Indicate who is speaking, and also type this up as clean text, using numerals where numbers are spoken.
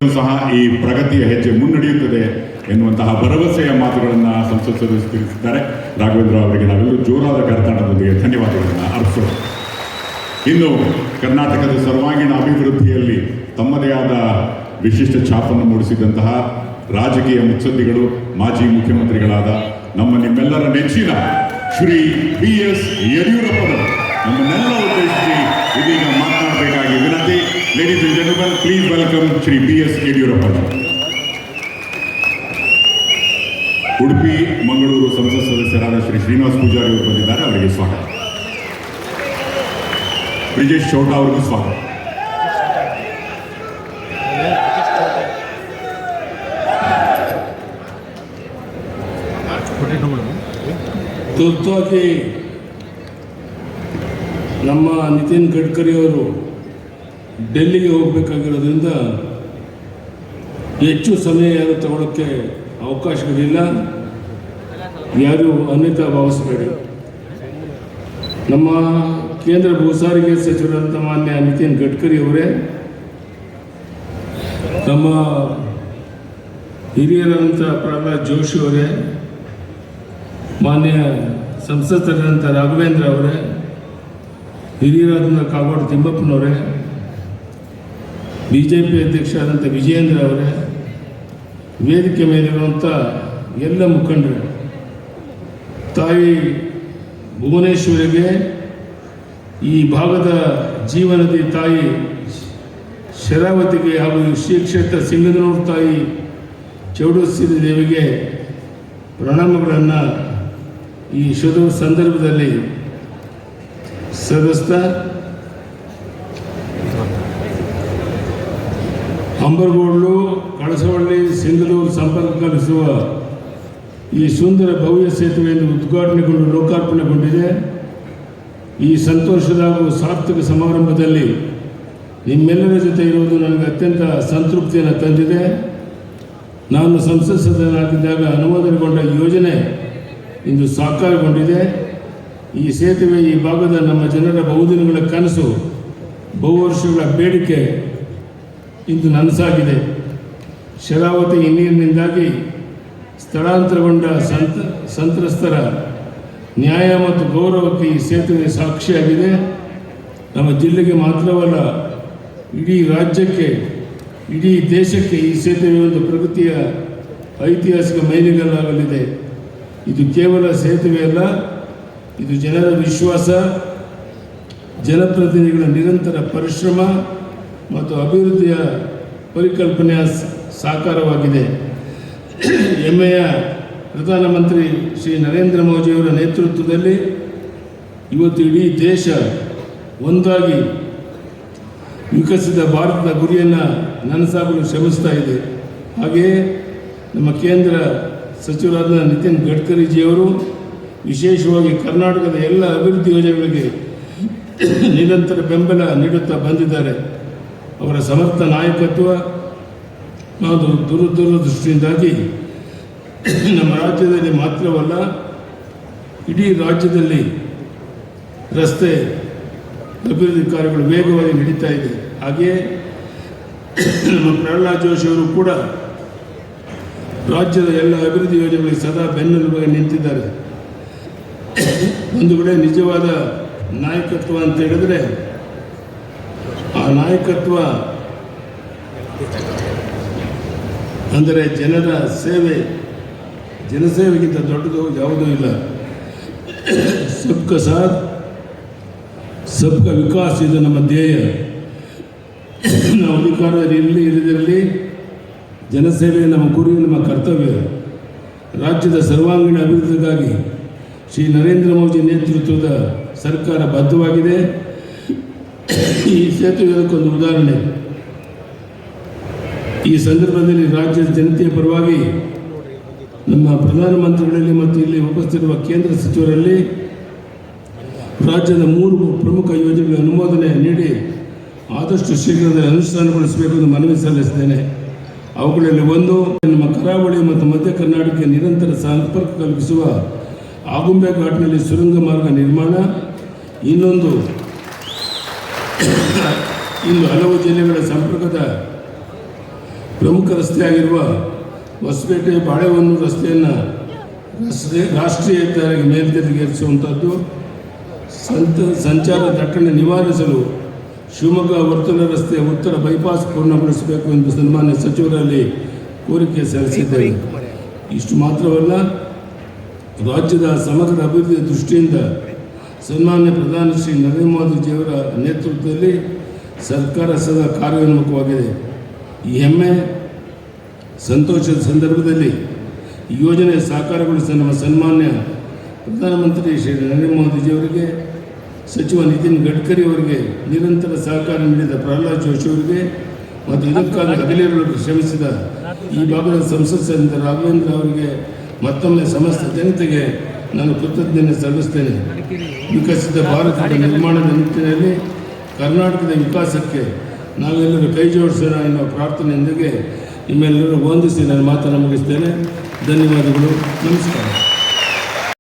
Speaker 1: ಸಹ ಈ ಪ್ರಗತಿಯ ಹೆಜ್ಜೆ ಮುನ್ನಡೆಯುತ್ತದೆ ಎನ್ನುವಂತಹ ಭರವಸೆಯ ಮಾತುಗಳನ್ನು ಸಂಸತ್ ಸದಸ್ಯರು ತಿಳಿಸಿದ್ದಾರೆ. ರಾಘವೇಂದ್ರ ಅವರಿಗೆ ನಾವೆಲ್ಲರೂ ಜೋರಾದ ಕರತಾಡದೊಂದಿಗೆ ಧನ್ಯವಾದಗಳನ್ನು ಅರ್ಪಿಸೋಣ. ಇನ್ನು ಕರ್ನಾಟಕದ ಸರ್ವಾಂಗೀಣ ಅಭಿವೃದ್ಧಿಯಲ್ಲಿ ತಮ್ಮದೇ ಆದ ವಿಶಿಷ್ಟ ಛಾಪನ್ನು ಮೂಡಿಸಿದಂತಹ ರಾಜಕೀಯ ಮುತ್ಸದ್ದಿಗಳು, ಮಾಜಿ ಮುಖ್ಯಮಂತ್ರಿಗಳಾದ ನಿಮ್ಮೆಲ್ಲರ ನೆಚ್ಚಿನ ಶ್ರೀ BS ಯಡಿಯೂರಪ್ಪನವರು ನಮ್ಮನ್ನೆಲ್ಲ ಉದ್ದೇಶಿಸಿ ಇದೀಗ ಮಾತನಾಡಬೇಕಾಗಿ ವಿನಂತಿ. Ladies and gentlemen, please welcome Shri BS ಯಡಿಯೂರಪ್ಪನವರು. ಉಡುಪಿ ಮಂಗಳೂರು ಸಂಸತ್ ಸದಸ್ಯರಾದ ಶ್ರೀ ಶ್ರೀನಿವಾಸ್ ಪೂಜಾರಿ ಅವರು ಬಂದಿದ್ದಾರೆ, ಅವರಿಗೆ ಸ್ವಾಗತ. ಬ್ರಿಜೇಶ್ ಚೌಟ ಅವರಿಗೂ ಸ್ವಾಗತ.
Speaker 2: ತುರ್ತಾಗಿ ನಮ್ಮ ನಿತಿನ್ ಗಡ್ಕರಿ ಅವರು ಡೆಲ್ಲಿಗೆ ಹೋಗಬೇಕಾಗಿರೋದ್ರಿಂದ ಹೆಚ್ಚು ಸಮಯ ಯಾರು ತಗೊಳ್ಳೋಕ್ಕೆ ಅವಕಾಶಗಳಿಲ್ಲ. ಯಾರು ಅನ್ಯತಾ ಭಾವಿಸಬೇಡಿ. ನಮ್ಮ ಕೇಂದ್ರ ಭೂ ಸಾರಿಗೆ ಸಚಿವರಾದಂಥ ಮಾನ್ಯ ನಿತಿನ್ ಗಡ್ಕರಿ ಅವರೇ, ನಮ್ಮ ಹಿರಿಯರಾದಂಥ ಪ್ರಹ್ಲಾದ್ ಜೋಶಿ ಅವರೇ, ಮಾನ್ಯ ಸಂಸದರಾದಂಥ ರಾಘವೇಂದ್ರ ಅವರೇ, ಹಿರಿಯರಾದಂಥ ಕಾಗೋಡು ತಿಮ್ಮಪ್ಪನವರೇ, BJP ಅಧ್ಯಕ್ಷರಾದಂಥ ವಿಜಯೇಂದ್ರ ಅವರೇ, ವೇದಿಕೆ ಮೇಲಿರುವಂಥ ಎಲ್ಲ ಮುಖಂಡರು, ತಾಯಿ ಭುವನೇಶ್ವರಿಗೆ, ಈ ಭಾಗದ ಜೀವನದಿ ತಾಯಿ ಶರಾವತಿಗೆ ಹಾಗೂ ಶ್ರೀ ಕ್ಷೇತ್ರ ಸಿಂಗನೂರು ತಾಯಿ ಚೌಡೇಶ್ವರಿ ದೇವಿಗೆ ಪ್ರಣಾಮಗಳನ್ನು ಈ ಶುಭ ಸಂದರ್ಭದಲ್ಲಿ ಸಲ್ಲಿಸ್ತಾ, ಅಂಬರಗೋಡ್ಲು ಕಳಸವಳ್ಳಿ ಸಿಂಗನೂರು ಸಂಪರ್ಕ ಕಲ್ಪಿಸುವ ಈ ಸುಂದರ ಭವ್ಯ ಸೇತುವೆಯನ್ನು ಉದ್ಘಾಟನೆಗೊಂಡು ಲೋಕಾರ್ಪಣೆಗೊಂಡಿದೆ. ಈ ಸಂತೋಷದ ಹಾಗೂ ಸಾರ್ಥಕ ಸಮಾರಂಭದಲ್ಲಿ ನಿಮ್ಮೆಲ್ಲರ ಜೊತೆ ಇರುವುದು ನನಗೆ ಅತ್ಯಂತ ಸಂತೃಪ್ತಿಯನ್ನು ತಂದಿದೆ. ನಾನು ಸಂಸತ್ ಸದಸ್ಯನಾಗಿದ್ದಾಗ ಅನುಮೋದನೆಗೊಂಡ ಯೋಜನೆ ಇಂದು ಸಾಕಾರಗೊಂಡಿದೆ. ಈ ಸೇತುವೆ ಈ ಭಾಗದ ನಮ್ಮ ಜನರ ಬಹುದಿನಗಳ ಕನಸು, ಬಹುವರ್ಷಗಳ ಬೇಡಿಕೆ ಇಂದು ನನಸಾಗಿದೆ. ಶರಾವತಿ ನೀರಿನಿಂದಾಗಿ ಸ್ಥಳಾಂತರಗೊಂಡ ಸಂತ್ರಸ್ತರ ನ್ಯಾಯ ಮತ್ತು ಗೌರವಕ್ಕೆ ಈ ಸೇತುವೆ ಸಾಕ್ಷಿಯಾಗಿದೆ. ನಮ್ಮ ಜಿಲ್ಲೆಗೆ ಮಾತ್ರವಲ್ಲ, ಇಡೀ ರಾಜ್ಯಕ್ಕೆ, ಇಡೀ ದೇಶಕ್ಕೆ ಈ ಸೇತುವೆ ಒಂದು ಪ್ರಗತಿಯ ಐತಿಹಾಸಿಕ ಮೈಲಿಗಲ್ಲಾಗಲಿದೆ. ಇದು ಕೇವಲ ಸೇತುವೆ ಅಲ್ಲ, ಇದು ಜನರ ವಿಶ್ವಾಸ, ಜನಪ್ರತಿನಿಧಿಗಳ ನಿರಂತರ ಪರಿಶ್ರಮ ಮತ್ತು ಅಭಿವೃದ್ಧಿಯ ಪರಿಕಲ್ಪನೆಯ ಸಾಕಾರವಾಗಿದೆ. ಹೆಮ್ಮೆಯ ಪ್ರಧಾನಮಂತ್ರಿ ಶ್ರೀ ನರೇಂದ್ರ ಮೋದಿಯವರ ನೇತೃತ್ವದಲ್ಲಿ ಇವತ್ತು ಇಡೀ ದೇಶ ಒಂದಾಗಿ ವಿಕಸಿತ ಭಾರತದ ಗುರಿಯನ್ನು ನನಸಾಗಲು ಶ್ರಮಿಸ್ತಾ ಇದೆ. ಹಾಗೆಯೇ ನಮ್ಮ ಕೇಂದ್ರ ಸಚಿವರಾದ ನಿತಿನ್ ಗಡ್ಕರಿಜಿಯವರು ವಿಶೇಷವಾಗಿ ಕರ್ನಾಟಕದ ಎಲ್ಲ ಅಭಿವೃದ್ಧಿ ಯೋಜನೆಗಳಿಗೆ ನಿರಂತರ ಬೆಂಬಲ ನೀಡುತ್ತಾ ಬಂದಿದ್ದಾರೆ. ಅವರ ಸಮರ್ಥ ನಾಯಕತ್ವ ನಾವು ದೂರದೃಷ್ಟಿಯಿಂದಾಗಿ ನಮ್ಮ ರಾಜ್ಯದಲ್ಲಿ ಮಾತ್ರವಲ್ಲ, ಇಡೀ ರಾಜ್ಯದಲ್ಲಿ ರಸ್ತೆ ಅಭಿವೃದ್ಧಿ ಕಾರ್ಯಗಳು ವೇಗವಾಗಿ ನಡೀತಾ ಇದೆ. ಹಾಗೆಯೇ ನಮ್ಮ ಪ್ರಹ್ಲಾದ್ ಜೋಶಿ ಅವರು ಕೂಡ ರಾಜ್ಯದ ಎಲ್ಲ ಅಭಿವೃದ್ಧಿ ಯೋಜನೆಗಳಿಗೆ ಸದಾ ಬೆನ್ನೆಲುಬಾಗಿ ನಿಂತಿದ್ದಾರೆ. ಒಂದು ಕಡೆ ನಿಜವಾದ ನಾಯಕತ್ವ ಅಂತ ಹೇಳಿದ್ರೆ, ಆ ನಾಯಕತ್ವ ಅಂದರೆ ಜನರ ಸೇವೆ, ಜನಸೇವೆಗಿಂತ ದೊಡ್ಡದು ಯಾವುದೂ ಇಲ್ಲ. ಸಬ್ಕಾ ಸಾಥ್ ಸಬ್ಕಾ ವಿಕಾಸ್ ಇದು ನಮ್ಮ ಧ್ಯೇಯ. ನಾವು ಅಧಿಕಾರದಲ್ಲಿ ಇರದಿರಲಿ, ಜನಸೇವೆ ನಮ್ಮ ಗುರಿ, ನಮ್ಮ ಕರ್ತವ್ಯ. ರಾಜ್ಯದ ಸರ್ವಾಂಗೀಣ ಅಭಿವೃದ್ಧಿಗಾಗಿ ಶ್ರೀ ನರೇಂದ್ರ ಮೋದಿ ನೇತೃತ್ವದ ಸರ್ಕಾರ ಬದ್ಧವಾಗಿದೆ. ಈ ಸೇತುವೆ ಅದಕ್ಕೊಂದು ಉದಾಹರಣೆ. ಈ ಸಂದರ್ಭದಲ್ಲಿ ರಾಜ್ಯದ ಜನತೆಯ ಪರವಾಗಿ ನಮ್ಮ ಪ್ರಧಾನಮಂತ್ರಿಗಳಲ್ಲಿ ಮತ್ತು ಇಲ್ಲಿ ಉಪಸ್ಥಿತಿರುವ ಕೇಂದ್ರ ಸಚಿವರಲ್ಲಿ ರಾಜ್ಯದ 3 ಪ್ರಮುಖ ಯೋಜನೆಗಳ ಅನುಮೋದನೆ ನೀಡಿ ಆದಷ್ಟು ಶೀಘ್ರದಲ್ಲಿ ಅನುಷ್ಠಾನಗೊಳಿಸಬೇಕು ಎಂದು ಮನವಿ ಸಲ್ಲಿಸಿದ್ದೇನೆ. ಅವುಗಳಲ್ಲಿ ಒಂದು, ನಮ್ಮ ಕರಾವಳಿ ಮತ್ತು ಮಧ್ಯ ಕರ್ನಾಟಕಕ್ಕೆ ನಿರಂತರ ಸಂಪರ್ಕ ಕಲ್ಪಿಸುವ ಆಗುಂಬೆ ಘಾಟ್ನಲ್ಲಿ ಸುರಂಗ ಮಾರ್ಗ ನಿರ್ಮಾಣ. ಇನ್ನೊಂದು, ಇನ್ನು ಹಲವು ಜಿಲ್ಲೆಗಳ ಸಂಪರ್ಕದ ಪ್ರಮುಖ ರಸ್ತೆಯಾಗಿರುವ ಹೊಸಪೇಟೆ ಬಾಳೆಹೊನ್ನೂರು ರಸ್ತೆಯನ್ನು ರಾಷ್ಟ್ರೀಯ ಹೆದ್ದಾರಿಗೆ ಮೇಲ್ದರ್ಜೆಗೇರಿಸುವಂಥದ್ದು, ಸಂಚಾರ ದಟ್ಟಣೆ ನಿವಾರಿಸಲು ಶಿವಮೊಗ್ಗ ವರ್ತುಲ ರಸ್ತೆಯ ಉತ್ತರ ಬೈಪಾಸ್ ಪೂರ್ಣಗೊಳಿಸಬೇಕು ಎಂದು ಸನ್ಮಾನ್ಯ ಸಚಿವರಲ್ಲಿ ಕೋರಿಕೆ ಸಲ್ಲಿಸಿದ್ದೇವೆ. ಇಷ್ಟು ಮಾತ್ರವಲ್ಲ, ರಾಜ್ಯದ ಸಮಗ್ರ ಅಭಿವೃದ್ಧಿಯ ದೃಷ್ಟಿಯಿಂದ ಸನ್ಮಾನ್ಯ ಪ್ರಧಾನಿ ಶ್ರೀ ನರೇಂದ್ರ ಮೋದಿಜಿಯವರ ನೇತೃತ್ವದಲ್ಲಿ ಸರ್ಕಾರ ಸದಾ ಕಾರ್ಯೋನ್ಮುಖವಾಗಿದೆ. ಈ ಹೆಮ್ಮೆ ಸಂತೋಷದ ಸಂದರ್ಭದಲ್ಲಿ ಈ ಯೋಜನೆ ಸಾಕಾರಗೊಳಿಸಿದ ನಮ್ಮ ಸನ್ಮಾನ್ಯ ಪ್ರಧಾನಮಂತ್ರಿ ಶ್ರೀ ನರೇಂದ್ರ ಮೋದಿಜಿಯವರಿಗೆ, ಸಚಿವ ನಿತಿನ್ ಗಡ್ಕರಿ ಅವರಿಗೆ, ನಿರಂತರ ಸಹಕಾರ ನೀಡಿದ ಪ್ರಹ್ಲಾದ್ ಜೋಶಿ ಅವರಿಗೆ ಮತ್ತು ಇದಕ್ಕಾಗಿ ಹಗಲಿರುಳು ಶ್ರಮಿಸಿದ ಈ ಭಾಗದ ಸಂಸತ್ ಸದಸ್ಯ ರಾಘವೇಂದ್ರ ಅವರಿಗೆ ಮತ್ತೊಮ್ಮೆ ಸಮಸ್ತ ಜನತೆಗೆ ನಾನು ಕೃತಜ್ಞತೆ ಸಲ್ಲಿಸ್ತೇನೆ. ವಿಕಸಿತ ಭಾರತದ ನಿರ್ಮಾಣದ ನಿಟ್ಟಿನಲ್ಲಿ ಕರ್ನಾಟಕದ ವಿಕಾಸಕ್ಕೆ ನಾವೆಲ್ಲರೂ ಕೈ ಜೋಡಿಸೋಣ ಎನ್ನುವ ಪ್ರಾರ್ಥನೆಯೊಂದಿಗೆ ನಿಮ್ಮೆಲ್ಲರೂ ವಂದಿಸಿ ನಾನು ಮಾತನ್ನು ಮುಗಿಸ್ತೇನೆ. ಧನ್ಯವಾದಗಳು. ನಮಸ್ಕಾರ.